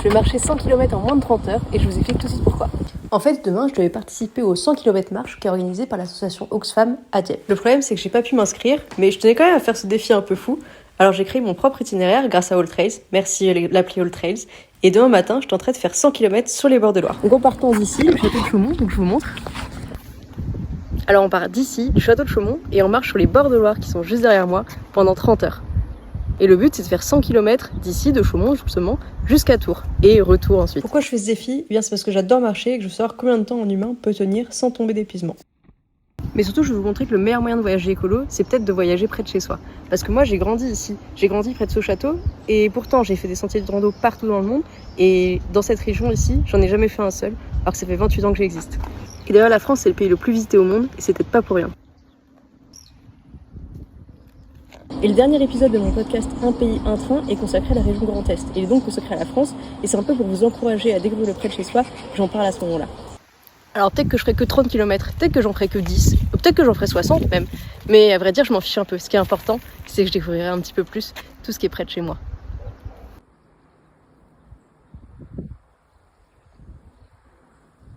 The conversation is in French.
Je vais marcher 100 km en moins de 30 heures et je vous explique tout de suite pourquoi. En fait, demain, je devais participer au 100 km marche qui est organisé par l'association Oxfam à Dieppe. Le problème, c'est que j'ai pas pu m'inscrire, mais je tenais quand même à faire ce défi un peu fou. Alors j'ai créé mon propre itinéraire grâce à AllTrails, merci l'appli AllTrails. Et demain matin, je tenterai de faire 100 km sur les bords de Loire. Donc en partant d'ici, le château de Chaumont, donc je vous montre. Alors on part d'ici, du château de Chaumont, et on marche sur les bords de Loire qui sont juste derrière moi pendant 30 heures. Et le but, c'est de faire 100 km d'ici, de Chaumont justement, jusqu'à Tours, et retour ensuite. Pourquoi je fais ce défi ? Eh bien, c'est parce que j'adore marcher et que je veux savoir combien de temps un humain peut tenir sans tomber d'épuisement. Mais surtout, je vais vous montrer que le meilleur moyen de voyager écolo, c'est peut-être de voyager près de chez soi. Parce que moi, j'ai grandi ici, j'ai grandi près de ce château, et pourtant, j'ai fait des sentiers de rando partout dans le monde, et dans cette région ici, j'en ai jamais fait un seul, alors que ça fait 28 ans que j'existe. Et d'ailleurs, la France, c'est le pays le plus visité au monde, et c'est peut-être pas pour rien. Et le dernier épisode de mon podcast Un pays, un train est consacré à la région Grand Est. Il est donc consacré à la France, et c'est un peu pour vous encourager à découvrir le près de chez soi que j'en parle à ce moment-là. Alors peut-être que je ferai que 30 km, peut-être que j'en ferai que 10, ou peut-être que j'en ferai 60 même. Mais à vrai dire, je m'en fiche un peu. Ce qui est important, c'est que je découvrirai un petit peu plus tout ce qui est près de chez moi.